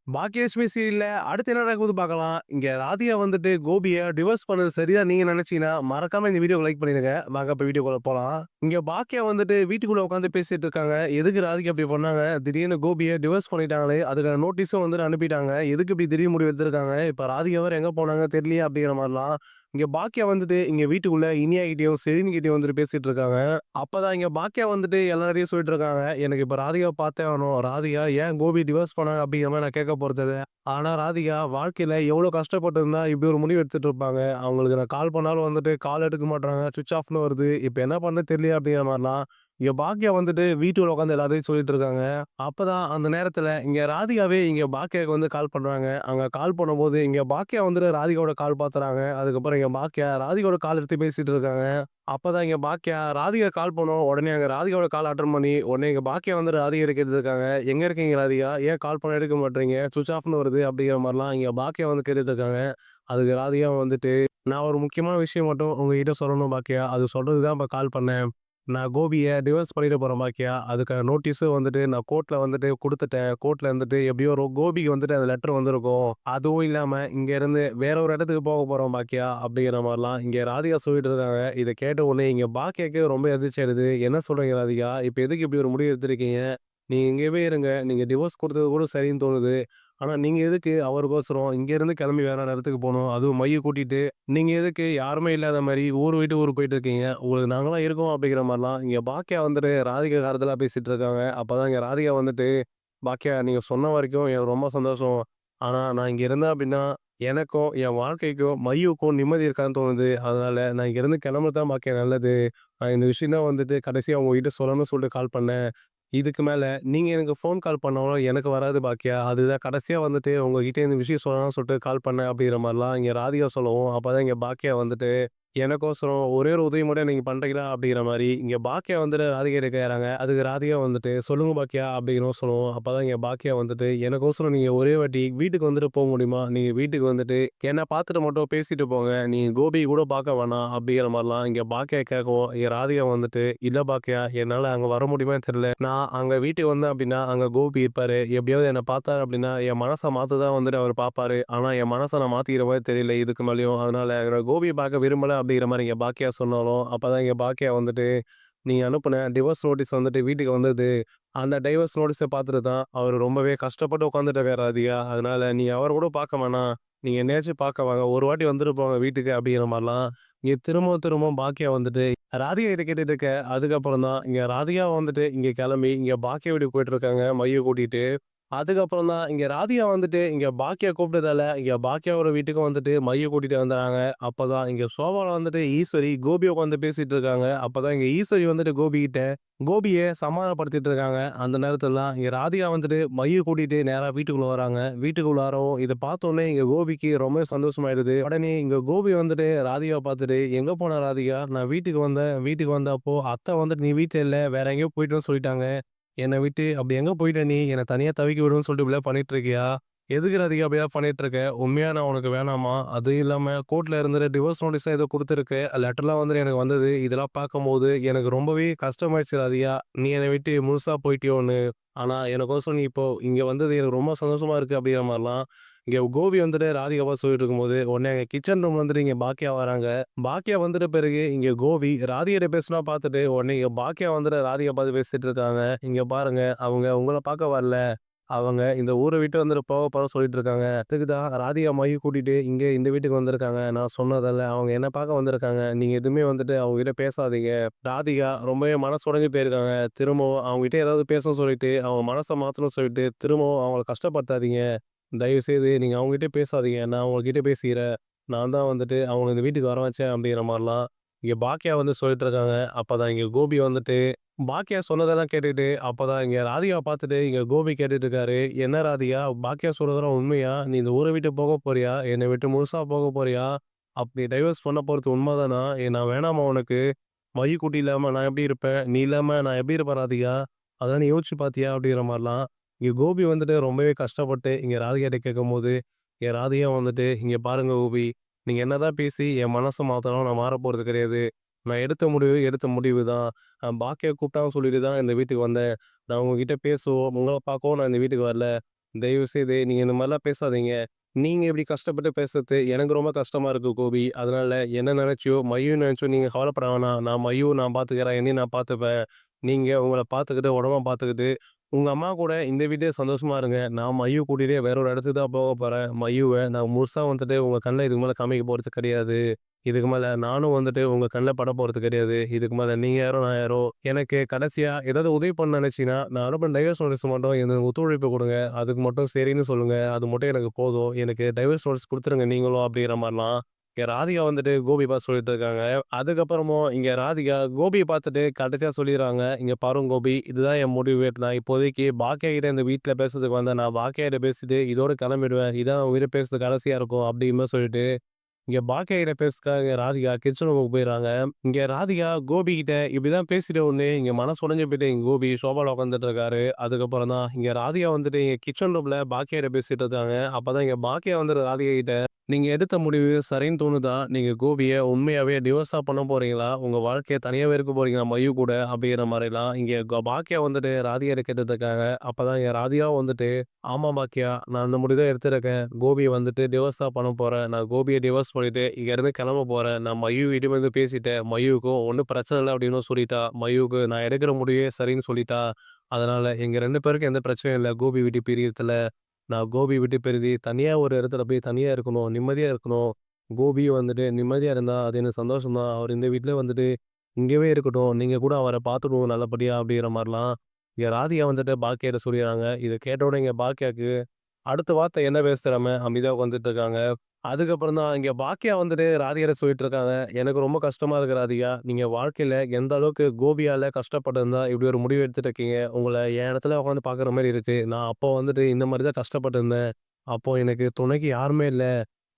பாக்கியலட்சுமி சீரியல்ல அடுத்து என்ன நடக்குது பார்க்கலாம். இங்க ராதிகா வந்துட்டு கோபிய டிவோர்ஸ் பண்ணது சரியா நீங்க நினைச்சீங்கன்னா, மறக்காம இந்த வீடியோக்கு லைக் பண்ணிடுங்க. வாங்க இப்ப வீடியோக்குள்ள போலாம். இங்க பாக்கியா வந்துட்டு வீட்டுக்குள்ள உட்காந்து பேசிட்டு இருக்காங்க. எதுக்கு ராதிகா இப்படி பண்ணாங்க? திடீர்னு கோபிய டிவோர்ஸ் பண்ணிட்டாங்களே! அதுக்கான நோட்டீஸும் வந்துட்டு அனுப்பிட்டாங்க. எதுக்கு இப்படி திடீர் முடிவு எடுத்திருக்காங்க? இப்ப ராதிகா வேற எங்க போனாங்க தெரியலையே! அப்படிங்கிற மாரிலாம். இங்க பாக்கியா வந்துட்டு இங்க வீட்டுக்குள்ள இனியா கிட்டயும், செலின் கிட்டயும் வந்துட்டு பேசிட்டு இருக்காங்க. அப்பதான் இங்க பாக்கியா வந்துட்டு எல்லார்கிட்டயும் சொல்லிட்டு இருக்காங்க. எனக்கு இப்ப ராதிகாவ பார்த்தே ஆகணும். ராதிகா ஏன் கோபி டிவோர்ஸ் பண்ணாங்க அப்படிங்கிற மாரி நான் கேட்க போறதில்ல. ஆனா ராதிகா வாழ்க்கையில எவ்வளோ கஷ்டப்பட்டிருந்தா இப்படி ஒரு முடிவு எடுத்துட்டு இருப்பாங்க. அவங்களுக்கு நான் கால் பண்ணாலும் வந்துட்டு கால் எடுக்க மாட்றாங்க. ஸ்விட்ச் ஆஃப்ன்னு வருது. இப்ப என்ன பண்ண தெரியலையே அப்படிங்கிற மாரிலாம். இங்க பாக்கியா வந்துட்டு வீட்டுக்குள்ள உட்காந்து எல்லார்ட்டயும் சொல்லிட்டு இருக்காங்க. அப்பதான் அந்த நேரத்துல இங்க ராதிகாவே இங்க பாக்கியாவுக்கு வந்து கால் பண்றாங்க. அங்க கால் பண்ணும்போது இங்க பாக்கியா வந்துட்டு ராதிகாவோட கால் பாத்துறாங்க. அதுக்கப்புறம் இங்க பாக்கியா ராதிகாவோட கால் எடுத்து பேசிட்டு இருக்காங்க. அப்பதான் இங்க பாக்கியா ராதிகா கால் பண்ணவும், உடனே அங்க ராதிகாவோட கால் அட்டெண்ட் பண்ணி, உடனே இங்க பாக்கியா வந்து ராதிகா கிட்ட கேட்டுருக்காங்க. "எங்க இருக்கீங்க ராதிகா? ஏன் கால் பண்ணா எடுக்க மாட்றீங்க? ஸ்விட்ச் ஆஃப்ன்னு வருது." அப்படிங்கிற மாரிலாம் இங்க பாக்கியா வந்து கேட்டுட்டு இருக்காங்க. அதுக்கு ராதிகா வந்துட்டு, "நான் ஒரு முக்கியமான விஷயம் மட்டும் உங்ககிட்ட சொல்லணும் பாக்கியா. அது சொல்றதுக்கு தான் இப்ப கால் பண்ணேன். நான் கோபிய டிவோர்ஸ் பண்ணிட போறேன் பாக்கியா. அதுக்கான நோட்டீஸும் வந்துட்டு நான் கோர்ட்ல வந்துட்டு குடுத்துட்டேன். கோர்ட்ல வந்துட்டு எப்படியோ கோபிக்கு வந்துட்டு அந்த லெட்டர் வந்திருக்கும். அதுவும் இல்லாம இங்க இருந்து வேற ஒரு இடத்துக்கு போக போறோம் பாக்கியா." அப்படிங்கிற மாரிலாம் இங்க ராதிகா சொல்லிட்டு இருக்காங்க. இத கேட்ட உடனே இங்க பாக்கியாக்கு ரொம்ப எதிர்ச்சி ஆயிடுது. "என்ன சொல்றீங்க ராதிகா? இப்ப எதுக்கு இப்படி ஒரு முடிவு எடுத்திருக்கீங்க? நீங்க இங்கேயே இருங்க. நீங்க டிவோர்ஸ் குடுத்தது கூட சரின்னு தோணுது. ஆனா நீங்க எதுக்கு அவருக்கோசரம் இங்க இருந்து கிளம்பி வேற இடத்துக்கு போணும்? அதுவும் மைய கூட்டிட்டு நீங்க எதுக்கு யாருமே இல்லாத மாரி ஊர் விட்டு ஊர் போயிட்டு இருக்கீங்க? உங்களுக்கு நாங்கலாம் இருக்கோம்." அப்படிங்கிற மாரிலாம் இங்க பாக்கியா வந்துட்டு ராதிகா காரத்துல பேசிட்டு இருக்காங்க. அப்பதான் இங்க ராதிகா வந்துட்டு, "பாக்கியா நீங்க சொன்ன வரைக்கும் எனக்கு ரொம்ப சந்தோஷம். ஆனா நான் இங்க இருந்தேன் அப்படின்னா, எனக்கும் என் வாழ்க்கைக்கும் மையுக்கும் நிம்மதி இருக்காதுன்னு தோணுது. அதனால நான் இங்கேருந்து கிளம்புறது தான் பாக்கியா நல்லது. நான் இந்த விஷயம் தான் வந்துட்டு கடைசியா உங்ககிட்ட சொல்லணும்னு சொல்லிட்டு கால் பண்ணேன். இதுக்கு மேல நீங்க எனக்கு ஃபோன் கால் பண்ணாலும் எனக்கு வராது பாக்கியா. அதுதான் கடைசியா வந்துட்டு உங்ககிட்ட இந்த விஷயம் சொல்லலாம்னு சொல்லிட்டு கால் பண்ணேன்." அப்படிங்கிற மாரிலாம் இங்க ராதிகா சொல்லவும், அப்பதான் இங்க பாக்கியா வந்துட்டு, "எனக்கோசரம் ஒரே ஒரு உதவி மட்டும் நீங்க பண்றீங்களா?" அப்படிங்கிற மாரி இங்க பாக்கியா வந்துட்டு ராதிகா கிட்ட கேக்குறாங்க. அதுக்கு ராதிகா வந்துட்டு, "சொல்லுங்க பாக்கியா" அப்படிங்கிறவும் சொல்லவும், அப்பதான் இங்க பாக்கியா வந்துட்டு, "எனக்கோசரம் நீங்க ஒரே வாட்டி வீட்டுக்கு வந்துட்டு போ முடியுமா? நீங்க வீட்டுக்கு வந்துட்டு என்ன பார்த்துட்டு மட்டும் பேசிட்டு போங்க. நீங்க கோபிய கூட பார்க்க வேணாம்." அப்படிங்கிற மாரிலாம் இங்க பாக்கியா கேட்கவும், இங்க ராதிகா வந்துட்டு, "இல்ல பாக்கியா, என்னால அங்க வர முடியுமான்னு தெரியல. நான் அங்க வீட்டுக்கு வந்தேன் அப்படின்னா, அங்க கோபி இருப்பாரு. எப்படியாவது என்ன பார்த்தாரு அப்படின்னா, என் மனச மாத்த தான் வந்துட்டு அவரு பார்ப்பாரு. ஆனா என் மனச நான் மாத்திக்கிற மாரி தெரியல இதுக்கு மேலயும். அதனால நான் கோபிய பார்க்க விரும்பல." அப்படிங்கிற மாரி இங்க பாக்கியா சொன்னாலும், அப்பதான் இங்க பாக்கியா வந்துட்டு, "நீங்க அனுப்புன டிவோர்ஸ் நோட்டீஸ் வந்துட்டு வீட்டுக்கு வந்தது. அந்த டைவர்ஸ் நோட்டீஸ பார்த்துட்டு தான் அவரு ரொம்பவே கஷ்டப்பட்டு உட்காந்துட்டு இருக்காரு ராதிகா. அதனால நீ அவர கூட பார்க்க வேணாம். நீங்க என்னையாச்சும் பார்க்க வாங்க. ஒரு வாட்டி வந்துட்டு போங்க வீட்டுக்கு." அப்படிங்கிற மாரிலாம் இங்க திரும்பவும் திரும்பவும் பாக்கியா வந்துட்டு ராதிகா கிட்ட கேட்டுட்டு இருக்க. அதுக்கப்புறம் தான் இங்க ராதிகா வந்துட்டு இங்க கிளம்பி இங்க பாக்கியா வீட்டுக்கு போயிட்டு இருக்காங்க மைய கூட்டிட்டு. அதுக்கப்புறம் தான் இங்க ராதிகா வந்துட்டு இங்க பாக்கியா கூப்பிட்டதால, இங்க பாக்கியாவோட வீட்டுக்கும் வந்துட்டு மைய கூட்டிட்டு வந்துறாங்க. அப்பதான் இங்க சோபால வந்துட்டு ஈஸ்வரி, கோபி உட்காந்து பேசிட்டு இருக்காங்க. அப்பதான் இங்க ஈஸ்வரி வந்துட்டு கோபி கிட்ட கோபிய சமாதானப்படுத்திட்டு இருக்காங்க. அந்த நேரத்துல தான் இங்க ராதிகா வந்துட்டு மைய கூட்டிட்டு நேரா வீட்டுக்குள்ள வராங்க. வீட்டுக்குள்ள வரவும் இத பார்த்தோனே இங்க கோபிக்கு ரொம்பவே சந்தோஷமாயிடுது. உடனே இங்க கோபி வந்துட்டு ராதிகாவ பார்த்துட்டு, "எங்க போன ராதிகா? நான் வீட்டுக்கு வந்தேன். வீட்டுக்கு வந்தப்போ அத்தை வந்துட்டு நீ வீட்ல இல்ல. வேற எங்கேயோ போயிட்டேன்னு சொல்லிட்டாங்க. என்ன விட்டு அப்படி எங்க போயிட்ட நீ? என்ன தனியா தவிக்க விடுவேன்னு சொல்லிட்டு இப்படிலாம் பண்ணிட்டு இருக்கியா? எதுக்கு ராதிகா அப்படிலாம் பண்ணிட்டு இருக்க? உண்மையா நான் உனக்கு வேணாமா? அதுவும் இல்லாம கோர்ட்ல இருந்துட்டு டிவோர்ஸ் நோட்டீஸ்லாம் ஏதோ குடுத்துருக்கு. லெட்டர்லாம் வந்துட்டு எனக்கு வந்தது. இதெல்லாம் பார்க்கும்போது எனக்கு ரொம்பவே கஷ்டமாயிடுச்சு ராதிகா. நீ என்னை விட்டு முழுசா போயிட்டியோன்னு. ஆனா எனக்கோசரம் நீ இப்போ இங்க வந்தது எனக்கு ரொம்ப சந்தோஷமா இருக்கு." அப்படிங்கிற மாரிலாம் இங்க கோபி வந்துட்டு ராதிகாவா சொல்லிட்டு இருக்கும்போது, உடனே அங்க கிச்சன் ரூம்ல வந்துட்டு இங்க பாக்கியா வராங்க. பாக்கியா வந்துட்ட பிறகு இங்க கோபி ராதிகாட்ட பேசுனா பார்த்துட்டு, உடனே இங்க பாக்கியா வந்துட்டு ராதிகா பார்த்து பேசிட்டு இருக்காங்க. "இங்க பாருங்க, அவங்க உங்கள பார்க்க வரல. அவங்க இந்த ஊர விட்டு வந்துட்டு போக போறோம்ன்னு சொல்லிட்டு இருக்காங்க. அதுக்கு தான் ராதிகா மைய கூட்டிட்டு இங்க இந்த வீட்டுக்கு வந்திருக்காங்க. நான் சொன்னதல்ல. அவங்க என்ன பார்க்க வந்திருக்காங்க. நீங்க எதுவுமே வந்துட்டு அவங்க கிட்ட பேசாதீங்க." ராதிகா ரொம்பவே மனசு உடைஞ்சு போயிருக்காங்க. திரும்பவும் அவங்ககிட்ட ஏதாவது பேசணும்னு சொல்லிட்டு, அவங்க மனச மாத்தணும்னு சொல்லிட்டு, திரும்பவும் அவங்கள கஷ்டப்படுத்தாதீங்க. தயவுசெய்து நீங்க அவங்ககிட்ட பேசாதீங்க. நான் அவங்ககிட்ட பேசிக்கிறேன். நான் தான் வந்துட்டு அவங்கள இந்த வீட்டுக்கு வர வச்சேன் அப்படிங்கிற மாரிலாம் இங்க பாக்கியா வந்து சொல்லிட்டு இருக்காங்க. அப்பதான் இங்க கோபி வந்துட்டு பாக்கியா சொன்னதெல்லாம் கேட்டுட்டு, அப்பதான் இங்க ராதிகாவ பார்த்துட்டு இங்க கோபி கேட்டுட்டு இருக்காரு. "என்ன ராதிகா? பாக்கியா சொல்றதெல்லாம் உண்மையா? நீ இந்த ஊர விட்டு போக போறியா? என்னை விட்டு முழுசா போக போறியா? அப்படி டைவர்ஸ் பண்ண போறது உண்மதானா? நான் வேணாமா உனக்கு? மையக்குட்டி இல்லாம நான் எப்படி இருப்பேன்? நீ இல்லாம நான் எப்படி இருப்பேன் ராதிகா? அதெல்லாம் நீ யோசிச்சு பார்த்தியா?" அப்படிங்கிற மாரிலாம் இங்க கோபி வந்துட்டு ரொம்பவே கஷ்டப்பட்டு இங்க ராதிகாட்ட கேட்கும்போது, இங்க ராதிகா வந்துட்டு, "இங்க பாருங்க கோபி, நீங்க என்னதான் பேசி என் மனச மாத்தலாம் நான் மாறப்போறது கிடையாது. நான் எடுத்த முடிவு எடுத்த முடிவு தான். பாக்கியா கூப்பிட்டாங்கன்னு சொல்லிட்டு தான் இந்த வீட்டுக்கு வந்தேன். நான் உங்ககிட்ட பேசவோ, உங்கள பார்க்கவும் நான் இந்த வீட்டுக்கு வரல. தயவு செய்து நீங்க இந்த மாரிலாம் பேசாதீங்க. நீங்க இப்படி கஷ்டப்பட்டு பேசுறது எனக்கு ரொம்ப கஷ்டமா இருக்கு கோபி. அதனால என்ன நெனச்சியோ, மய்யூ நெனச்சோ நீங்க கவலைப்பட வேணாம். நான் பாத்துக்கிறேன். என்னையும் நான் பாத்துப்பேன். நீங்க உங்கள பாத்துக்கிட்டு, உடம்ப பாத்துக்கிட்டு, உங்க அம்மா கூட இந்த வீட்லயே சந்தோஷமா இருங்க. நான் மய்யூ கூட்டிட்டே வேற ஒரு இடத்துக்கு தான் போக போறேன். மய்யூவ நான் முழுசா வந்துட்டு உங்க கண்ல இதுக்கு மேல காமிக்க போறது கிடையாது. இதுக்கு மேல நானும் வந்துட்டு உங்க கண்ல படப்போறது கிடையாது. இதுக்கு மேல நீங்க யாரோ, நான் யாரோ. எனக்கு கடைசியா ஏதாவது உதவி பண்ண நெனச்சீங்கன்னா, நான் அனுப்புன டைவர்ஸ் நோட்டீஸ் மட்டும் எனக்கு ஒத்துழைப்பு குடுங்க. அதுக்கு மட்டும் சரின்னு சொல்லுங்க. அது மட்டும் எனக்கு போதும். எனக்கு டைவர்ஸ் நோட்டீஸ் குடுத்துருங்க நீங்களும் அப்படிங்கிற மாரிலாம் இங்க ராதிகா வந்துட்டு கோபி பார்த்து சொல்லிட்டு இருக்காங்க. அதுக்கப்புறமும் இங்க ராதிகா கோபிய பார்த்துட்டு கடைசியா சொல்லிர்றாங்க, "இங்க பாருங்க கோபி, இதுதான் என் முடிவு. நான் இப்போதைக்கு பாக்கியா கிட்ட இந்த வீட்ல பேசுறதுக்கு வந்தேன். நான் பாக்கியா கிட்ட பேசிட்டு இதோட கிளம்பிடுவேன். இதான் உங்ககிட்ட பேசுறது கடைசியா இருக்கும்." அப்படிங்கிற மாரி சொல்லிட்டு இங்க பாக்கியா கிட்ட பேசுறதுக்காக ராதிகா கிச்சன் ரூமுக்கு போயிர்றாங்க. இங்க ராதிகா கோபி கிட்ட இப்படிதான் பேசிட்ட உடனே இங்க மனசு உடைஞ்சு போயிட்டு இங்க கோபி சோபால உட்காந்துட்டு இருக்காரு. அதுக்கப்புறம் தான் இங்க ராதிகா வந்துட்டு இங்க கிச்சன் ரூம்ல பாக்கியா கிட்ட பேசிட்டு இருக்காங்க. அப்பதான் இங்க பாக்கியா வந்து ராதிகா கிட்ட, "நீங்க எடுத்த முடிவு சரின்னு தோணுதா? நீங்க கோபிய உண்மையாவே டிவோர்ஸா பண்ண போறீங்களா? உங்க வாழ்க்கைய தனியாவே இருக்க போறீங்களா மய்யூ கூட?" அப்படிங்கிற மாரிலாம் இங்க பாக்கியா வந்துட்டு ராதிகா கிட்ட கேட்டுட்டு இருக்காங்க. அப்பதான் இங்க ராதிகாவும் வந்துட்டு, "ஆமா பாக்கியா, நான் அந்த முடிவு தான் எடுத்திருக்கேன். கோபிய வந்துட்டு டிவோர்ஸ் தான் பண்ண போறேன். நான் கோபிய டிவோர்ஸ் பண்ணிட்டு இங்கேருந்து கிளம்ப போறேன். நான் மயூ கிட்டயும் வந்து பேசிட்டேன். மயூவுக்கும் ஒண்ணும் பிரச்சனை இல்ல அப்படின்னு சொல்லிட்டா. மயூவுக்கு நான் எடுக்கிற முடிவே சரின்னு சொல்லிட்டா. அதனால எங்க 2 பேருக்கும் எந்த பிரச்சனையும் இல்ல. கோபி விட்டு பிரியறதுல. நான் கோபி விட்டு பிரிஞ்சு தனியா ஒரு இடத்துல போய் தனியா இருக்கணும். நிம்மதியா இருக்கணும். கோபியும் வந்துட்டு நிம்மதியா இருந்தா அது எனக்கு சந்தோஷம் தான். அவர் இந்த வீட்ல வந்துட்டு இங்கவே இருக்கட்டும். நீங்க கூட அவர பார்த்துக்கணும் நல்லபடியா அப்படிங்கிற மாரிலாம் இங்க ராதிகா வந்துட்டு பாக்கியாட்ட சொல்லிர்றாங்க. இத கேட்ட உடனே இங்க பாக்கியாக்கு அடுத்த வார்த்தை என்ன பேச தெரியாம அமைதியா உட்காந்துட்டு இருக்காங்க. அதுக்கப்புறம் தான் இங்க பாக்கியா வந்துட்டு ராதிகாட்ட சொல்லிட்டு இருக்காங்க. "எனக்கு ரொம்ப கஷ்டமா இருக்கு ராதிகா. நீங்க வாழ்க்கையில எந்த அளவுக்கு கோபியால கஷ்டப்பட்டிருந்தா இப்படி ஒரு முடிவு எடுத்துட்டு இருக்கீங்க. உங்கள என் இடத்துல உட்காந்து பார்க்குற மாரி இருக்கு. நான் அப்போ வந்துட்டு இந்த மாரி தான் கஷ்டப்பட்டுருந்தேன். அப்போ எனக்கு துணைக்கு யாருமே இல்ல.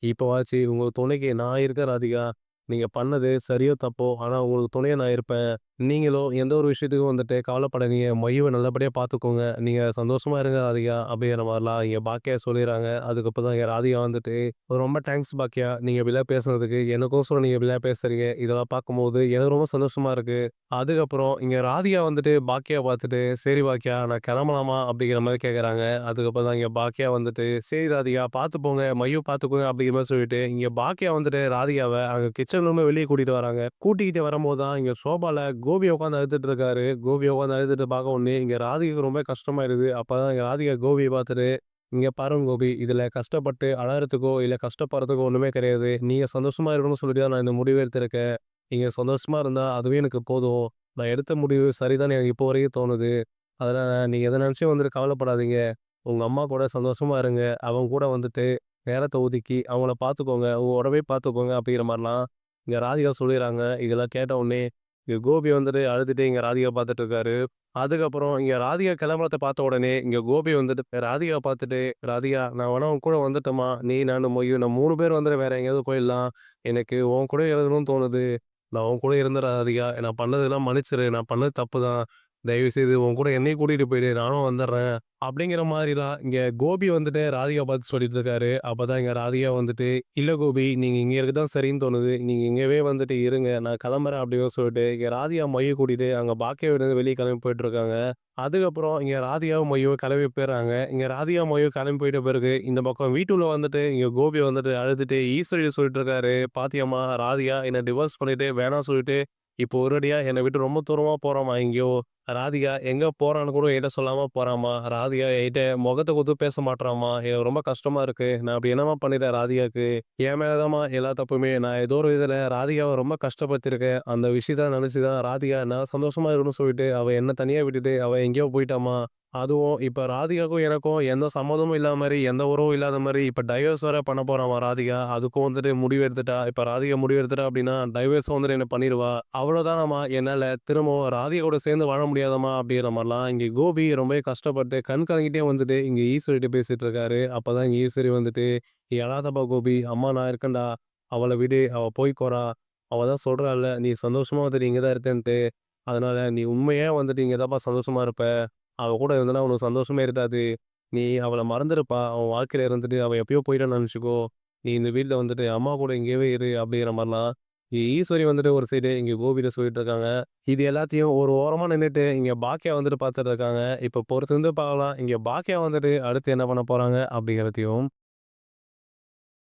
இப்போவாச்சு உங்க துணைக்கு நான் இருக்கேன் ராதிகா. நீங்க பண்ணது சரியோ! தப்போ! ஆனா உங்களுக்கு துணையா நான் இருப்பேன். நீங்களும் எந்த ஒரு விஷயத்துக்கும் வந்துட்டு கவலைப்படாதீங்க. மயுவ நல்லபடியா பார்த்துக்கோங்க. நீங்க சந்தோஷமா இருங்க ராதிகா." அப்படிங்கிற மாரிலாம் இங்க பாக்கியா சொல்லிர்றாங்க. அதுக்கப்புறம் தான் இங்க ராதிகா வந்துட்டு, "ரொம்ப தேங்க்ஸ் பாக்கியா. நீங்க இப்படிலாம் பேசுனதுக்கு. எனக்கோசரம் நீங்க இப்படிலாம் பேசுறீங்க. இதெல்லாம் பார்க்கும்போது எனக்கு ரொம்ப சந்தோஷமா இருக்கு." அதுக்கப்புறம் இங்க ராதிகா வந்துட்டு பாக்கியாவ பார்த்துட்டு, "சரி பாக்கியா நான் கிளம்பலாமா?" அப்படிங்கிற மாரி கேட்கறாங்க. அதுக்கப்புறம் தான் இங்க பாக்கியா வந்துட்டு, "சரி ராதிகா பார்த்து போங்க. மயூ பார்த்துக்கோங்க." அப்படிங்கிற மாரி சொல்லிட்டு, இங்க பாக்கியா வந்துட்டு ராதிகாவ அங்க கிச்சன்லருந்து வெளிய கூட்டிட்டு வராங்க. கூட்டிக்கிட்டு வரும்போது தான் இங்க சோபால கோபி உட்காந்து அழுதுட்டு இருக்காரு. கோபி உட்காந்து அழுதுட்டு பார்க்க உடனே இங்க ராதிகாக்கு ரொம்ப கஷ்டமாயிடுது. அப்பதான் இங்க ராதிகா கோபிய பார்த்துட்டு, "இங்க பாருங்க கோபி, இதுல கஷ்டப்பட்டு அழறதுக்கோ, இல்ல கஷ்டப்படுறதுக்கோ ஒண்ணுமே கிடையாது. நீங்க சந்தோஷமா இருக்கணும்னு சொல்லிட்டு தான் நான் இந்த முடிவு எடுத்திருக்கேன். நீங்க சந்தோஷமா இருந்தா அதுவே எனக்கு போதும். நான் எடுத்த முடிவு சரிதான்னு எனக்கு இப்போ வரைக்கும் தோணுது. அதனால நீங்க எத நினைச்சும் வந்துட்டு கவலைப்படாதீங்க. உங்க அம்மா கூட சந்தோஷமா இருங்க. அவங்க கூட வந்துட்டு நேரத்த ஒதுக்கி அவங்கள பார்த்துக்கோங்க. உங்க உடம்பையும் பார்த்துக்கோங்க." அப்படிங்கிற மாரிலாம் இங்க ராதிகா சொல்லிர்றாங்க. இதெல்லாம் கேட்ட உடனே இங்க கோபி வந்துட்டு அழுதுட்டு இங்க ராதிகா பார்த்துட்டு இருக்காரு. அதுக்கப்புறம் இங்க ராதிகா கிளம்புறத பார்த்த உடனே இங்க கோபி வந்துட்டு ராதிகாவ பார்த்துட்டு, "ராதிகா நான் வேணா உன் கூட வந்துரட்டுமா? நீ, நானு, மொய்யு நம்ம 3 பேர் வந்துட்டு வேற எங்கேயாவது போயிடலாம். எனக்கு உன் கூட இருக்கணும்னு தோணுது. நான் உன் கூட இருந்துர்றேன் ராதிகா. நான் பண்ணதெல்லாம் மன்னிச்சிரு. நான் பண்ணது தப்பு தான். தயவுசெய்து உன் கூட என்னையும் கூட்டிட்டு போயிடு. நானும் வந்துர்றேன்." அப்படிங்கிற மாரிலாம் இங்க கோபி வந்துட்டு ராதிகாவ பார்த்து சொல்லிட்டு இருக்காரு. அப்பதான் இங்க ராதிகா வந்துட்டு, "இல்ல கோபி, நீங்க இங்க இருக்க தான் சரின்னு தோணுது. நீங்க இங்கவே வந்துட்டு இருங்க. நான் கிளம்புறேன்." அப்படின்னு சொல்லிட்டு இங்க ராதிகா மொய்ய கூட்டிட்டு அங்க பாக்கியா வீட்லருந்து வெளிய கிளம்பி போயிட்டுருக்காங்க. அதுக்கப்புறம் இங்க ராதிகாவும் மொய்யும் கிளம்பி போயிர்றாங்க. இங்க ராதிகா, மொய்யும் கிளம்பி போயிட்ட பிறகு இந்த பக்கம் வீட்டுள்ள வந்துட்டு இங்க கோபி வந்துட்டு அழுதுட்டு ஈஸ்வரிட்ட சொல்லிட்டு இருக்காரு. "பாத்தியாம்மா ராதிகா என்ன டிவோர்ஸ் பண்ணிட்டு வேணான்னு சொல்லிட்டு, இப்போ ஒரேடியா என்ன விட்டு ரொம்ப தூரமா போறாம்மா எங்கேயோ. ராதிகா எங்க போறான்னு கூட என்ட்ட சொல்லாம போறாம்மா. ராதிகா என்கிட்ட முகத்த குடுத்து பேச மாட்றாம்மா. எனக்கு ரொம்ப கஷ்டமா இருக்கு. நான் அப்படி என்னம்மா பண்ணிட்டேன் ராதிகாக்கு? என் மேல தாம்மா எல்லா தப்புமே. நான் ஏதோ ஒரு விதத்துல ராதிகாவ ரொம்ப கஷ்டப்படுத்தியிருக்கேன். அந்த விஷயத்த நினைச்சு தான் ராதிகா நான் சந்தோஷமா இருக்கணும்னு சொல்லிட்டு, அவ என்ன தனியா விட்டுட்டு அவ எங்கேயோ போயிட்டாம்மா. அதுவும் இப்ப ராதிகாக்கும் எனக்கும் எந்த சம்மதமும் இல்லாத மாரி, எந்த உறவும் இல்லாத மாரி இப்ப டைவர்ஸ் வேற பண்ண போறாம்மா ராதிகா. அதுக்கும் வந்துட்டு முடிவு எடுத்துட்டா. இப்ப ராதிகா முடிவு எடுத்துட்டா அப்படின்னா, டைவர்ஸும் வந்துட்டு என்ன பண்ணிருவா. அவ்வளோதானம்மா என்னால திரும்பவும் ராதிகா கூட சேர்ந்து வாழ முடியாதாம்மா அப்படிங்கிற மாரிலாம் இங்க கோபி ரொம்பவே கஷ்டப்பட்டு கண் கலங்கிட்டே வந்துட்டு இங்க ஈஸ்வரிட்ட பேசிட்டு இருக்காரு. அப்பதான் இங்க ஈஸ்வரி வந்துட்டு, "நீ அழாதப்பா கோபி. அம்மா நான் இருக்கேன்டா. அவள விடு. அவ போய்க்கோறா. அவ தான் சொல்றால்ல, நீ சந்தோஷமா வந்துட்டு இங்க தான் இருக்கேன்ட்டு. அதனால நீ உண்மையா வந்துட்டு இங்க தான்ப்பா சந்தோஷமா இருப்ப. அவ கூட இருந்தனா உனக்கு சந்தோஷமே இருக்காது. நீ அவள மறந்துருப்பா. அவன் வாழ்க்கையில இருந்துட்டு அவ எப்பயோ போயிட்டான்னு நெனச்சுக்கோ. நீ இந்த வீட்ல வந்துட்டு அம்மா கூட இங்கேயே இரு." அப்படிங்கிற மாரிலாம் ஈஸ்வரி வந்துட்டு ஒரு சைடு இங்க கோபிட்ட சொல்லிட்டு இருக்காங்க. இது எல்லாத்தையும் ஒரு ஓரமா நின்னுட்டு இங்க பாக்கியா வந்துட்டு பார்த்துட்டு இருக்காங்க. இப்ப பொறுத்திருந்து பார்க்கலாம். இங்க பாக்கியா வந்துட்டு அடுத்து என்ன பண்ண போறாங்க அப்படிங்கிறதையும்.